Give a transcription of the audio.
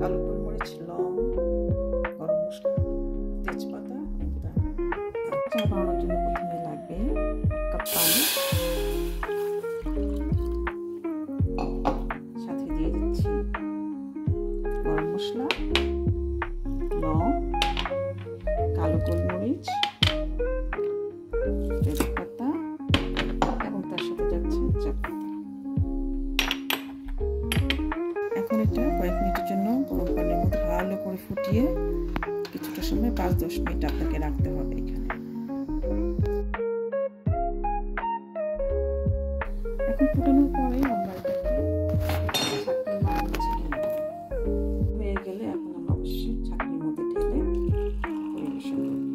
কালো গোলমরিচ, লং, গরম মশলা, তেজপাতা, চা বানানোর জন্য প্রথমে লাগবে 1 কাপ পানি, সাথে দিয়ে দিচ্ছি গরম মশলা, লং, কালো গোলমরিচ, তেজপাতা এবং তার সাথে যাচ্ছে চা পাতা। এখন এটা কয়েক মিনিটের জন্য গরম পানির মধ্যে ভালো করে ফুটিয়ে কিছুটা সময় 5-10 মিনিট আপনাকে রাখতে হবে এখানে। এখন ফুটানোর পরে আমরা এটাকে ছাঁকনির মধ্যে ছেঁকে নেব। হয়ে গেলে এখন আমরা অবশ্যই ছাঁকনির মধ্যে ঢেলে পরিবেশন করব।